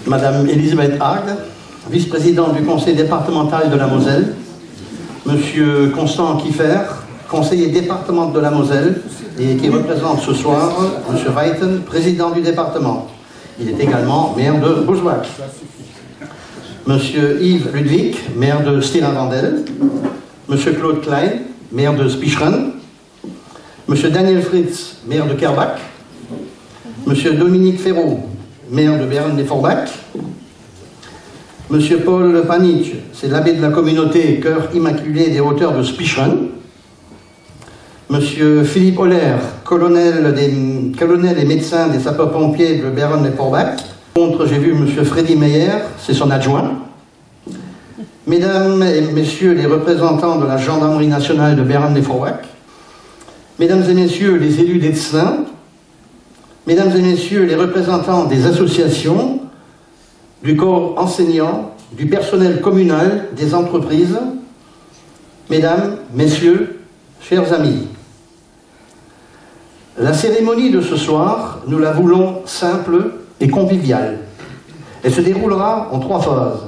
Madame Elisabeth Hague, vice-présidente du conseil départemental de la Moselle, Monsieur Constant Kiefer, conseiller départemental de la Moselle, et qui représente ce soir Monsieur Weiten, président du département. Il est également maire de Bushbuck. Monsieur Yves Ludwig, maire de Stiravandel, Monsieur Claude Klein, maire de Spicheren, Monsieur Daniel Fritz, maire de Kerbach, Monsieur Dominique Ferraud, maire de Bern-les-Forbach, Monsieur Paul Panitch, c'est l'abbé de la communauté Cœur Immaculé des Hauteurs de Spicheren, Monsieur Philippe Holler, colonel et médecin des sapeurs-pompiers de Bern-les-Forbach. Contre, j'ai vu Monsieur Freddy Meyer, c'est son adjoint. Mesdames et Messieurs les représentants de la Gendarmerie nationale de Bern-les-Forbach, Mesdames et Messieurs les élus d'Etzlin, Mesdames et Messieurs les représentants des associations, du corps enseignant, du personnel communal, des entreprises, Mesdames, Messieurs, chers amis, la cérémonie de ce soir, nous la voulons simple et conviviale. Elle se déroulera en 3 phases.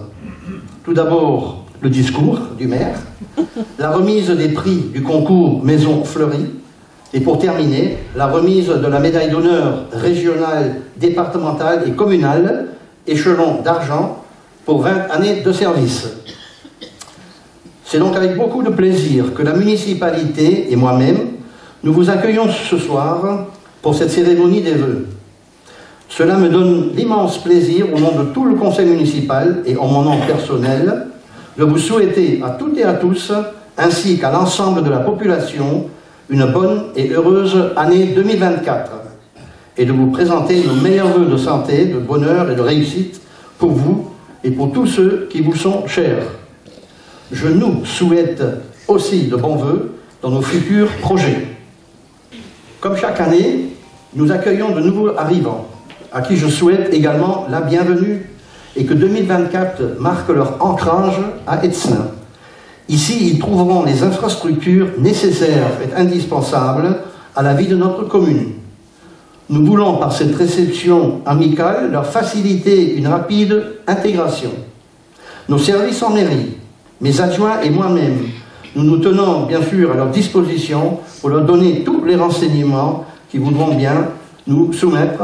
Tout d'abord, le discours du maire, la remise des prix du concours Maison Fleurie, et pour terminer, la remise de la médaille d'honneur régionale, départementale et communale, échelon d'argent, pour 20 années de service. C'est donc avec beaucoup de plaisir que la municipalité et moi-même, nous vous accueillons ce soir pour cette cérémonie des vœux. Cela me donne l'immense plaisir, au nom de tout le conseil municipal et en mon nom personnel, de vous souhaiter à toutes et à tous, ainsi qu'à l'ensemble de la population, une bonne et heureuse année 2024 et de vous présenter nos meilleurs vœux de santé, de bonheur et de réussite pour vous et pour tous ceux qui vous sont chers. Je nous souhaite aussi de bons vœux dans nos futurs projets. Comme chaque année, nous accueillons de nouveaux arrivants, à qui je souhaite également la bienvenue et que 2024 marque leur ancrage à Etzlin. Ici, ils trouveront les infrastructures nécessaires et indispensables à la vie de notre commune. Nous voulons, par cette réception amicale, leur faciliter une rapide intégration. Nos services en mairie, mes adjoints et moi-même, nous nous tenons bien sûr à leur disposition pour leur donner tous les renseignements qu'ils voudront bien nous soumettre,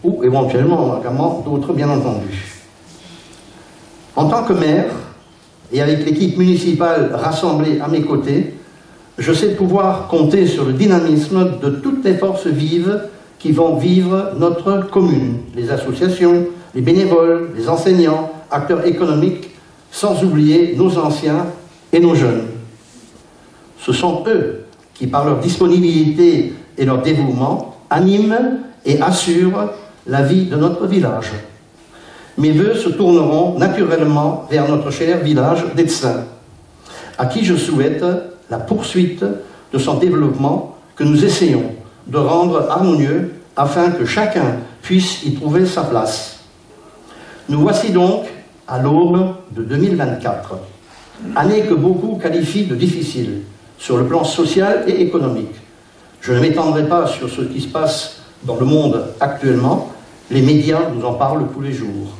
ou éventuellement également d'autres bien entendu. En tant que maire, et avec l'équipe municipale rassemblée à mes côtés, je sais pouvoir compter sur le dynamisme de toutes les forces vives qui vont vivre notre commune, les associations, les bénévoles, les enseignants, acteurs économiques, sans oublier nos anciens et nos jeunes. Ce sont eux qui, par leur disponibilité et leur dévouement, animent et assurent la vie de notre village. Mes vœux se tourneront naturellement vers notre cher village d'Etzlin, à qui je souhaite la poursuite de son développement que nous essayons de rendre harmonieux afin que chacun puisse y trouver sa place. Nous voici donc à l'aube de 2024, année que beaucoup qualifient de difficile sur le plan social et économique. Je ne m'étendrai pas sur ce qui se passe dans le monde actuellement, les médias nous en parlent tous les jours.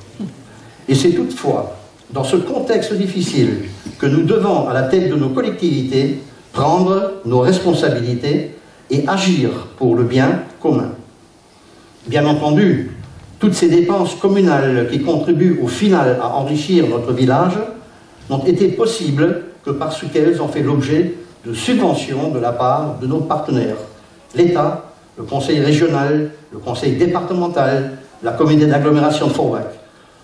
Et c'est toutefois dans ce contexte difficile que nous devons, à la tête de nos collectivités, prendre nos responsabilités et agir pour le bien commun. Bien entendu, toutes ces dépenses communales qui contribuent au final à enrichir notre village n'ont été possibles que parce qu'elles ont fait l'objet de subventions de la part de nos partenaires, l'État, le conseil régional, le conseil départemental, la communauté d'agglomération de Forbach,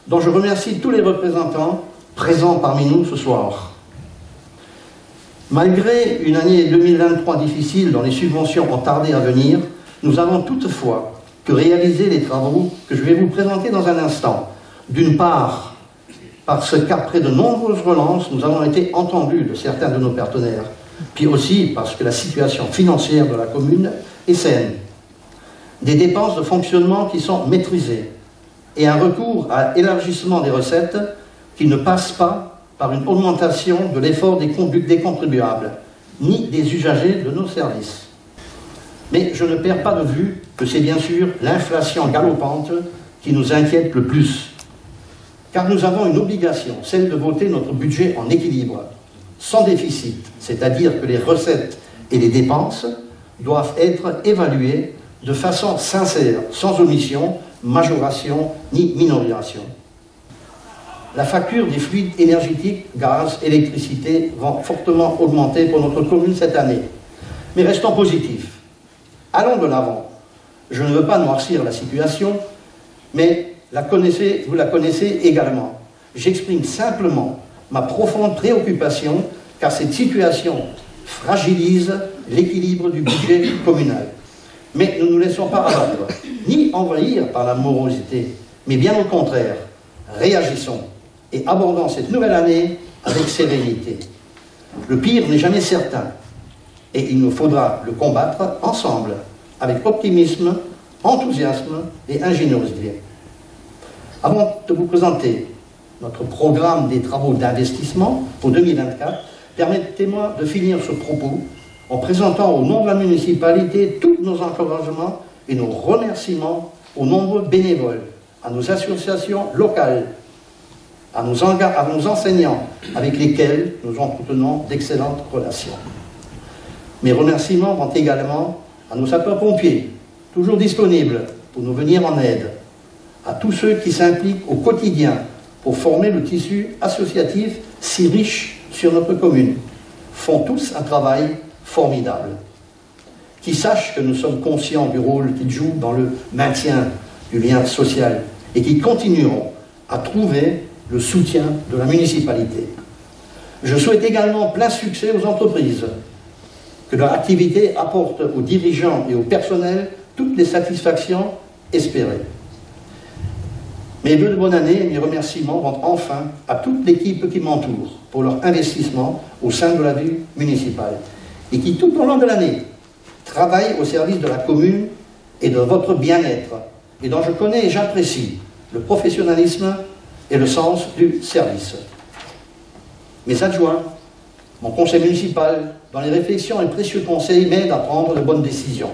dont je remercie tous les représentants présents parmi nous ce soir. Malgré une année 2023 difficile dont les subventions ont tardé à venir, nous avons toutefois que réaliser les travaux que je vais vous présenter dans un instant. D'une part, parce qu'après de nombreuses relances, nous avons été entendus de certains de nos partenaires, puis aussi parce que la situation financière de la commune est saine. Des dépenses de fonctionnement qui sont maîtrisées et un recours à l'élargissement des recettes qui ne passe pas par une augmentation de l'effort des contribuables, ni des usagers de nos services. Mais je ne perds pas de vue que c'est bien sûr l'inflation galopante qui nous inquiète le plus. car nous avons une obligation, celle de voter notre budget en équilibre, sans déficit, c'est-à-dire que les recettes et les dépenses doivent être évaluées de façon sincère, sans omission, majoration ni minoration. La facture des fluides énergétiques, gaz, électricité, vont fortement augmenter pour notre commune cette année. Mais restons positifs. Allons de l'avant. Je ne veux pas noircir la situation, mais vous la connaissez également. J'exprime simplement ma profonde préoccupation, car cette situation fragilise l'équilibre du budget communal. Mais ne nous laissons pas abattre, ni envahir par la morosité, mais bien au contraire, réagissons et abordons cette nouvelle année avec sérénité. Le pire n'est jamais certain, et il nous faudra le combattre ensemble, avec optimisme, enthousiasme et ingéniosité. Avant de vous présenter notre programme des travaux d'investissement pour 2024, permettez-moi de finir ce propos en présentant au nom de la municipalité tous nos encouragements et nos remerciements aux nombreux bénévoles, à nos associations locales, à nos enseignants avec lesquels nous entretenons d'excellentes relations. Mes remerciements vont également à nos sapeurs-pompiers, toujours disponibles pour nous venir en aide, à tous ceux qui s'impliquent au quotidien pour former le tissu associatif si riche sur notre commune, font tous un travail formidable. Qui sachent que nous sommes conscients du rôle qu'ils jouent dans le maintien du lien social et qui continueront à trouver le soutien de la municipalité. Je souhaite également plein succès aux entreprises, que leur activité apporte aux dirigeants et au personnel toutes les satisfactions espérées. Mes vœux de bonne année et mes remerciements vont enfin à toute l'équipe qui m'entoure pour leur investissement au sein de la ville municipale et qui, tout au long de l'année, travaille au service de la commune et de votre bien-être et dont je connais et j'apprécie le professionnalisme et le sens du service. Mes adjoints, mon conseil municipal, dont les réflexions et précieux conseils m'aident à prendre de bonnes décisions.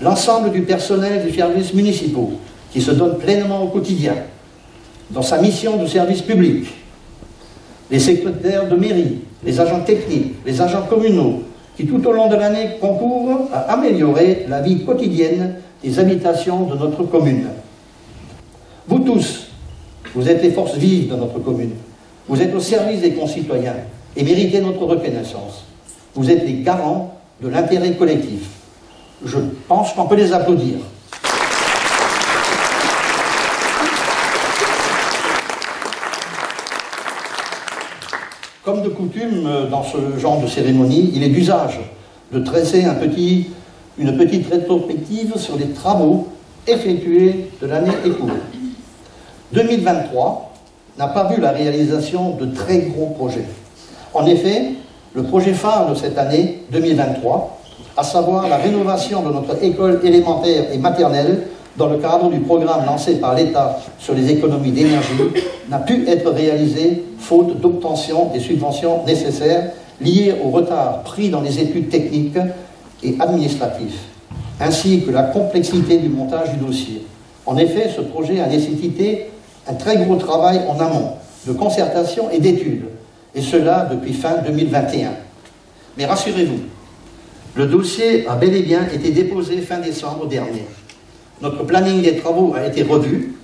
L'ensemble du personnel des services municipaux, qui se donne pleinement au quotidien, dans sa mission de service public. Les secrétaires de mairie, les agents techniques, les agents communaux, qui tout au long de l'année concourent à améliorer la vie quotidienne des habitations de notre commune. Vous tous, vous êtes les forces vives de notre commune. Vous êtes au service des concitoyens et méritez notre reconnaissance. Vous êtes les garants de l'intérêt collectif. Je pense qu'on peut les applaudir. Comme de coutume, dans ce genre de cérémonie, il est d'usage de tresser une petite rétrospective sur les travaux effectués de l'année écoulée. 2023 n'a pas vu la réalisation de très gros projets. En effet, le projet phare de cette année 2023, à savoir la rénovation de notre école élémentaire et maternelle dans le cadre du programme lancé par l'État sur les économies d'énergie, n'a pu être réalisé faute d'obtention des subventions nécessaires liées au retard pris dans les études techniques et administratives, ainsi que la complexité du montage du dossier. En effet, ce projet a nécessité un très gros travail en amont, de concertation et d'études, et cela depuis fin 2021. Mais rassurez-vous, le dossier a bel et bien été déposé fin décembre dernier. Notre planning des travaux a été revu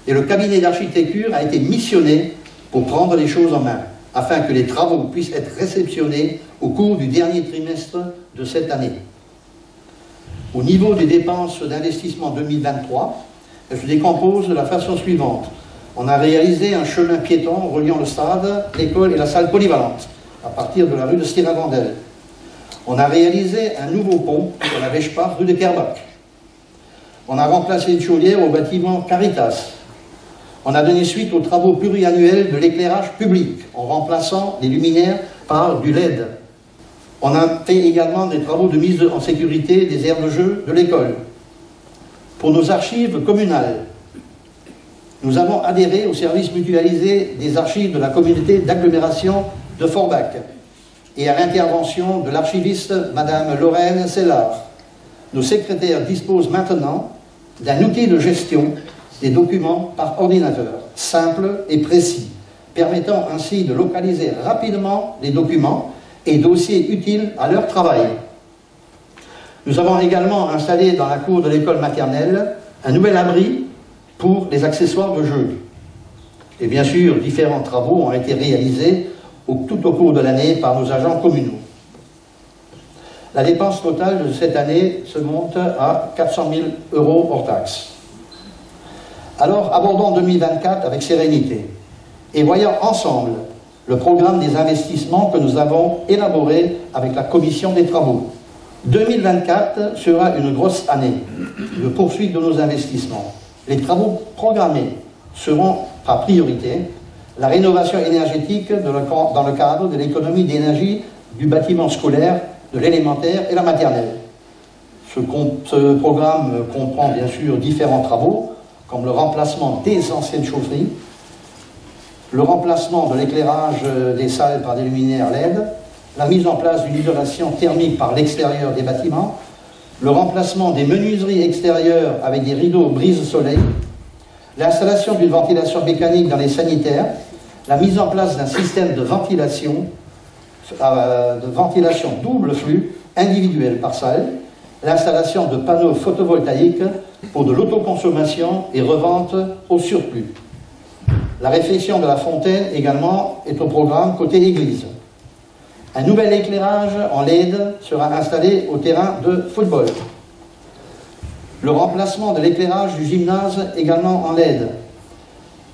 et le cabinet d'architecture a été missionné pour prendre les choses en main, afin que les travaux puissent être réceptionnés au cours du dernier trimestre de cette année. Au niveau des dépenses d'investissement 2023, elles se décomposent de la façon suivante. On a réalisé un chemin piéton reliant le stade, l'école et la salle polyvalente, à partir de la rue de Stiravandel. On a réalisé un nouveau pont sur la Vechepart, rue de Kerbach. On a remplacé une chaudière au bâtiment Caritas. On a donné suite aux travaux pluriannuels de l'éclairage public, en remplaçant les luminaires par du LED. On a fait également des travaux de mise en sécurité des aires de jeu de l'école. Pour nos archives communales, nous avons adhéré au service mutualisé des archives de la communauté d'agglomération de Forbach et à l'intervention de l'archiviste Madame Lorraine Sellard. Nos secrétaires disposent maintenant d'un outil de gestion des documents par ordinateur. simple et précis, permettant ainsi de localiser rapidement les documents et dossiers utiles à leur travail. Nous avons également installé dans la cour de l'école maternelle un nouvel abri pour les accessoires de jeu. Et bien sûr, différents travaux ont été réalisés tout au cours de l'année par nos agents communaux. La dépense totale de cette année se monte à 400 000 € hors taxes. Alors, abordons 2024 avec sérénité et voyons ensemble le programme des investissements que nous avons élaboré avec la commission des travaux. 2024 sera une grosse année de poursuite de nos investissements. Les travaux programmés seront à priorité la rénovation énergétique dans le cadre de l'économie d'énergie du bâtiment scolaire, de l'élémentaire et la maternelle. Ce programme comprend bien sûr différents travaux, comme le remplacement des anciennes chaufferies, le remplacement de l'éclairage des salles par des luminaires LED, la mise en place d'une isolation thermique par l'extérieur des bâtiments, le remplacement des menuiseries extérieures avec des rideaux brise-soleil, l'installation d'une ventilation mécanique dans les sanitaires, la mise en place d'un système de ventilation double flux individuel par salle, l'installation de panneaux photovoltaïques pour de l'autoconsommation et revente au surplus. La réfection de la fontaine également est au programme côté église. Un nouvel éclairage en LED sera installé au terrain de football. Le remplacement de l'éclairage du gymnase également en LED.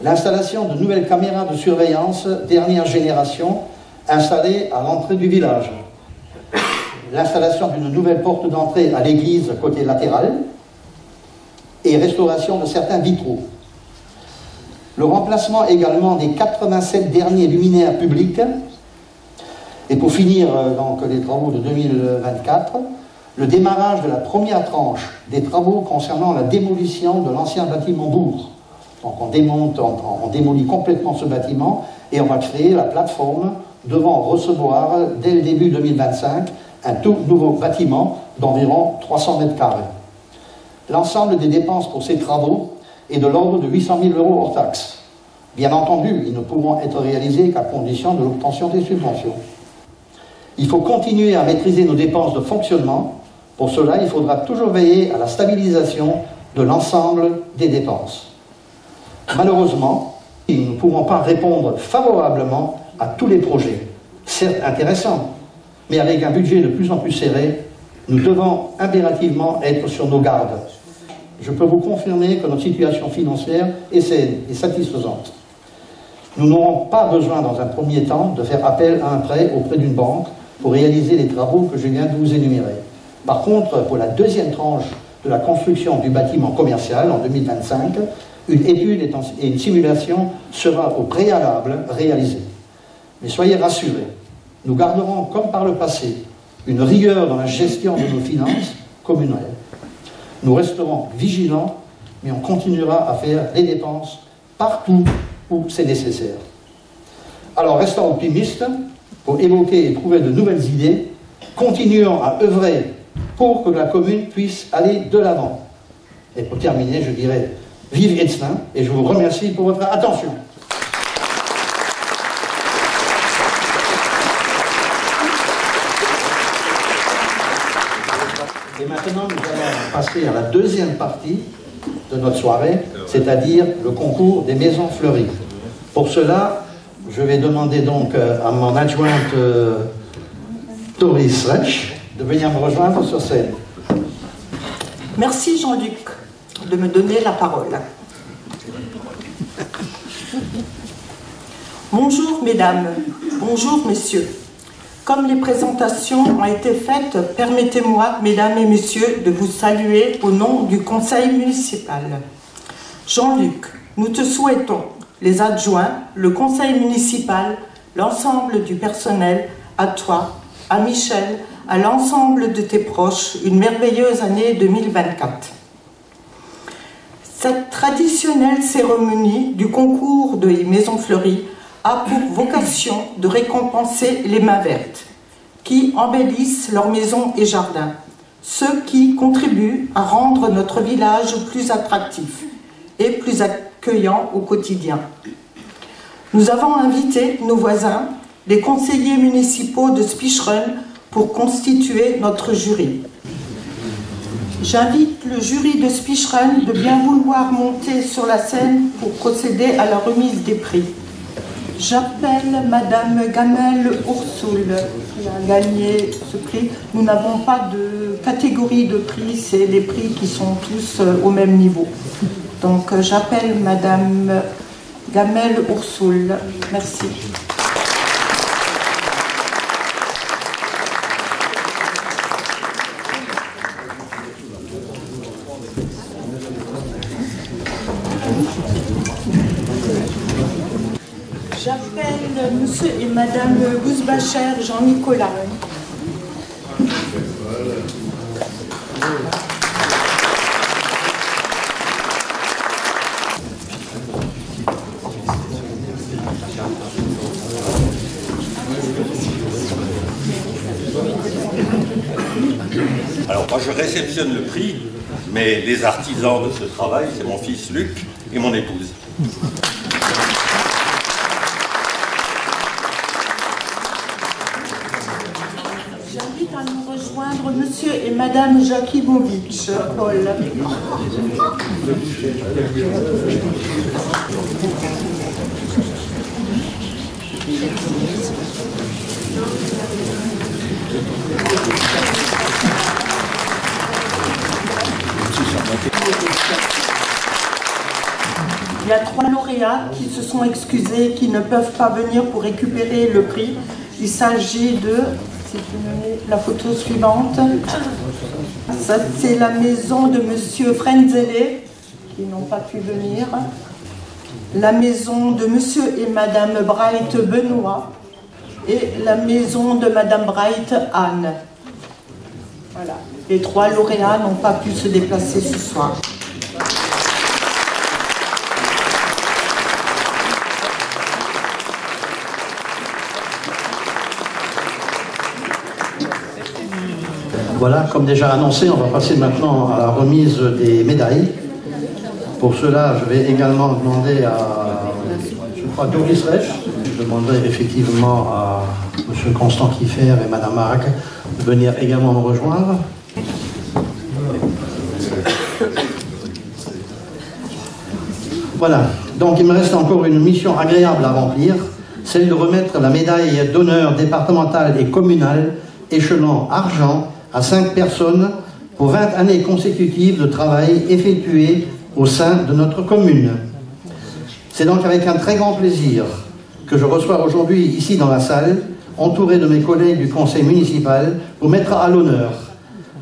L'installation de nouvelles caméras de surveillance dernière génération installées à l'entrée du village. L'installation d'une nouvelle porte d'entrée à l'église côté latéral et restauration de certains vitraux. Le remplacement également des 87 derniers luminaires publics. Et pour finir donc les travaux de 2024, le démarrage de la première tranche des travaux concernant la démolition de l'ancien bâtiment bourg. Donc on démolit complètement ce bâtiment et on va créer la plateforme devant recevoir dès le début 2025 un tout nouveau bâtiment d'environ 300 mètres carrés. L'ensemble des dépenses pour ces travaux est de l'ordre de 800 000 € hors taxes. Bien entendu, ils ne pourront être réalisés qu'à condition de l'obtention des subventions. Il faut continuer à maîtriser nos dépenses de fonctionnement. Pour cela, il faudra toujours veiller à la stabilisation de l'ensemble des dépenses. Malheureusement, nous ne pourrons pas répondre favorablement à tous les projets, certes intéressants, mais avec un budget de plus en plus serré, nous devons impérativement être sur nos gardes. Je peux vous confirmer que notre situation financière est saine et satisfaisante. Nous n'aurons pas besoin, dans un premier temps, de faire appel à un prêt auprès d'une banque pour réaliser les travaux que je viens de vous énumérer. Par contre, pour la deuxième tranche de la construction du bâtiment commercial en 2025, une étude et une simulation sera au préalable réalisée. Mais soyez rassurés, nous garderons, comme par le passé, une rigueur dans la gestion de nos finances communales. Nous resterons vigilants, mais on continuera à faire les dépenses partout où c'est nécessaire. Alors, restons optimistes pour évoquer et trouver de nouvelles idées. Continuons à œuvrer pour que la commune puisse aller de l'avant. Et pour terminer, je dirais vive Étzlin, et je vous remercie pour votre attention. Et maintenant, nous allons passer à la deuxième partie de notre soirée, c'est-à-dire le concours des maisons fleuries. Pour cela, je vais demander donc à mon adjointe Doris Retsch de venir me rejoindre sur scène. Merci Jean-Luc de me donner la parole. Bonjour mesdames, bonjour messieurs. Comme les présentations ont été faites, permettez-moi, mesdames et messieurs, de vous saluer au nom du conseil municipal. Jean-Luc, nous te souhaitons, les adjoints, le conseil municipal, l'ensemble du personnel, à toi, à Michel, à l'ensemble de tes proches, une merveilleuse année 2024. Cette traditionnelle cérémonie du concours de Maisons Fleuries a pour vocation de récompenser les mains vertes, qui embellissent leurs maisons et jardins, ceux qui contribuent à rendre notre village plus attractif, et plus accueillant au quotidien. Nous avons invité nos voisins, les conseillers municipaux de Spicherön, pour constituer notre jury. J'invite le jury de Spicherön de bien vouloir monter sur la scène pour procéder à la remise des prix. J'appelle Madame Gamel Ursul qui a gagné ce prix. Nous n'avons pas de catégorie de prix, c'est les prix qui sont tous au même niveau. Donc j'appelle Madame Gamel Ursul. Merci. J'appelle Monsieur et Madame Gouzbacher Jean-Nicolas. Alors moi je réceptionne le prix, mais les artisans de ce travail, c'est mon fils Luc et mon épouse. J'invite à nous rejoindre Monsieur et Madame Jakimovic, Paul. Il y a 3 lauréats qui se sont excusés, qui ne peuvent pas venir pour récupérer le prix. Il s'agit de, si tu me mets la photo suivante, ça c'est la maison de Monsieur Frenzele, qui n'ont pas pu venir, la maison de Monsieur et Madame Bright Benoît, et la maison de Madame Bright Anne. Voilà. Les 3 lauréats n'ont pas pu se déplacer ce soir. Voilà, comme déjà annoncé, on va passer maintenant à la remise des médailles. Pour cela, je vais également demander à, je crois, Doris Rech. Je demanderai effectivement à M. Constant Kiffer et Mme Marac de venir également me rejoindre. Voilà, donc il me reste encore une mission agréable à remplir, celle de remettre la médaille d'honneur départementale et communale échelon argent à 5 personnes pour 20 années consécutives de travail effectué au sein de notre commune. C'est donc avec un très grand plaisir que je reçois aujourd'hui ici dans la salle, entouré de mes collègues du conseil municipal, pour mettre à l'honneur.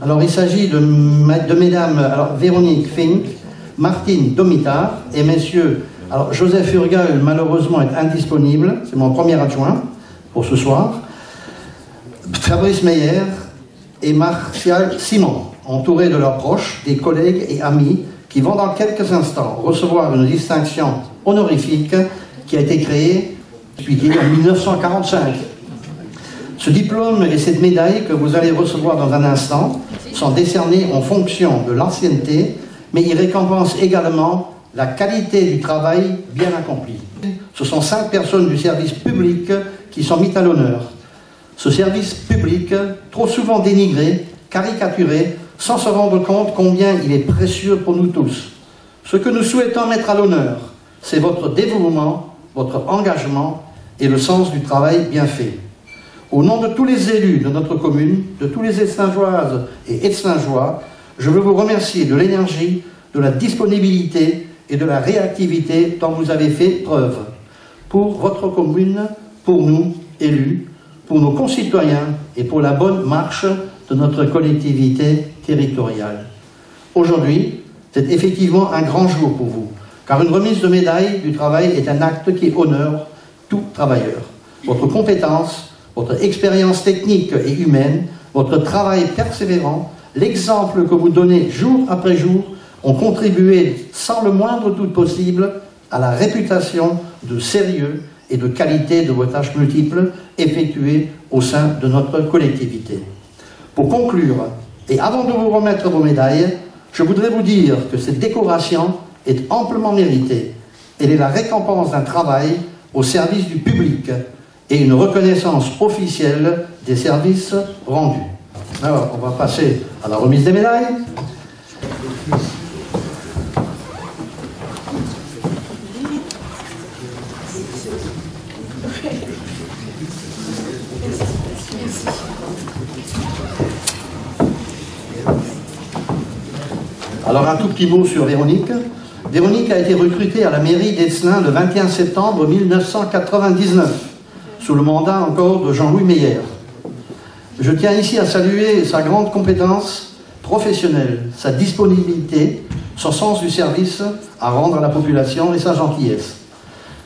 Alors il s'agit de mesdames Véronique Fink, Martine Domitard et messieurs, alors Joseph Urgal malheureusement est indisponible, c'est mon premier adjoint pour ce soir, Fabrice Meyer et Martial Simon, entourés de leurs proches, des collègues et amis qui vont dans quelques instants recevoir une distinction honorifique qui a été créée en 1945. Ce diplôme et cette médaille que vous allez recevoir dans un instant sont décernés en fonction de l'ancienneté, mais ils récompensent également la qualité du travail bien accompli. Ce sont 5 personnes du service public qui sont mises à l'honneur. Ce service public, trop souvent dénigré, caricaturé, sans se rendre compte combien il est précieux pour nous tous. Ce que nous souhaitons mettre à l'honneur, c'est votre dévouement, votre engagement et le sens du travail bien fait. Au nom de tous les élus de notre commune, de tous les Estingeoises et Estingeois, je veux vous remercier de l'énergie, de la disponibilité et de la réactivité dont vous avez fait preuve pour votre commune, pour nous, élus, pour nos concitoyens et pour la bonne marche de notre collectivité territoriale. Aujourd'hui, c'est effectivement un grand jour pour vous, car une remise de médaille du travail est un acte qui honore tout travailleur. Votre compétence, votre expérience technique et humaine, votre travail persévérant, l'exemple que vous donnez jour après jour ont contribué sans le moindre doute possible à la réputation de sérieux et de qualité de vos tâches multiples effectuées au sein de notre collectivité. Pour conclure, et avant de vous remettre vos médailles, je voudrais vous dire que cette décoration est amplement méritée. Elle est la récompense d'un travail au service du public et une reconnaissance officielle des services rendus. Alors, on va passer à la remise des médailles. Alors, un tout petit mot sur Véronique. Véronique a été recrutée à la mairie d'Esselin le 21 septembre 1999, sous le mandat encore de Jean-Louis Meyer. Je tiens ici à saluer sa grande compétence professionnelle, sa disponibilité, son sens du service à rendre à la population et sa gentillesse.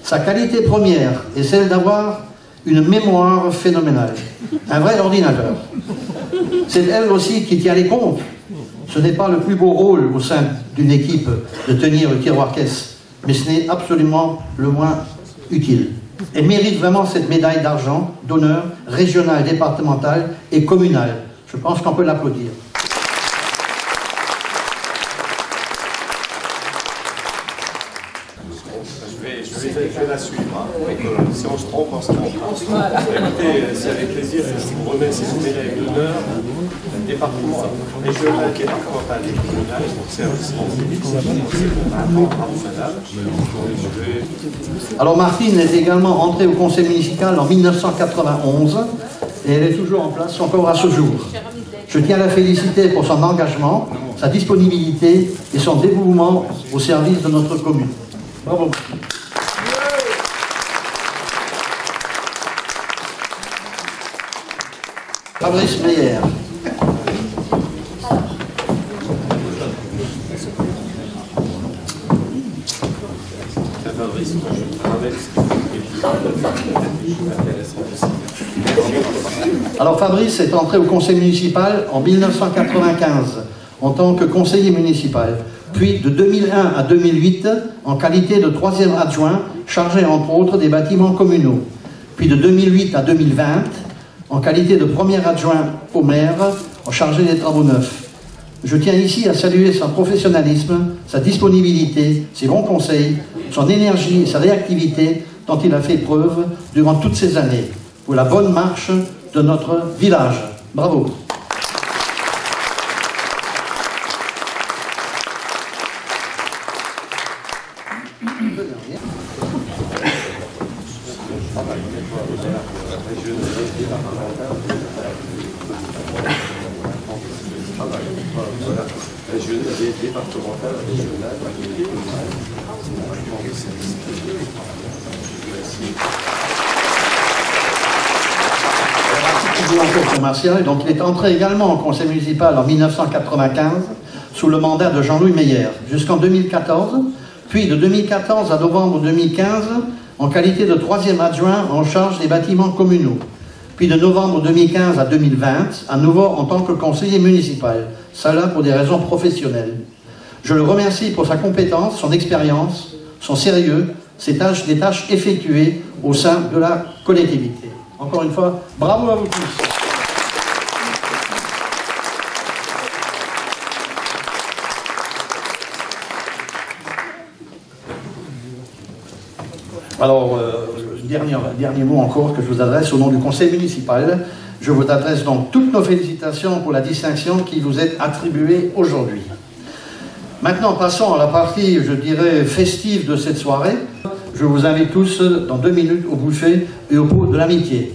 Sa qualité première est celle d'avoir une mémoire phénoménale, un vrai ordinateur. C'est elle aussi qui tient les comptes. Ce n'est pas le plus beau rôle au sein d'une équipe de tenir le tiroir-caisse, mais ce n'est absolument le moins utile. Elle mérite vraiment cette médaille d'argent, d'honneur, régionale, départementale et communale. Je pense qu'on peut l'applaudir. Je vais la suivre. Hein. Si on se trompe, on se trompe. Écoutez, c'est avec plaisir que je vous remercie cette médaille d'honneur. Département régional, départemental et communal pour service rendu. Alors Martine est également entrée au conseil municipal en 1991 et elle est toujours en place encore à ce jour. Je tiens à la féliciter pour son engagement, sa disponibilité et son dévouement au service de notre commune. Bravo. Fabrice Meyer. Alors Fabrice est entré au conseil municipal en 1995 en tant que conseiller municipal, puis de 2001 à 2008 en qualité de 3e adjoint chargé entre autres des bâtiments communaux, puis de 2008 à 2020 en qualité de 1er adjoint au maire en chargé des travaux neufs. Je tiens ici à saluer son professionnalisme, sa disponibilité, ses bons conseils, son énergie et sa réactivité dont il a fait preuve durant toutes ces années pour la bonne marche de notre village. Bravo. Commercial, donc il est entré également au conseil municipal en 1995 sous le mandat de Jean-Louis Meyer jusqu'en 2014, puis de 2014 à novembre 2015 en qualité de 3e adjoint en charge des bâtiments communaux, puis de novembre 2015 à 2020 à nouveau en tant que conseiller municipal, cela pour des raisons professionnelles. Je le remercie pour sa compétence, son expérience, son sérieux, des tâches effectuées au sein de la collectivité. Encore une fois, bravo à vous tous. Alors, dernier mot encore que je vous adresse au nom du conseil municipal. Je vous adresse donc toutes nos félicitations pour la distinction qui vous est attribuée aujourd'hui. Maintenant, passons à la partie, je dirais, festive de cette soirée. Je vous invite tous dans 2 minutes au buffet et au pot de l'amitié.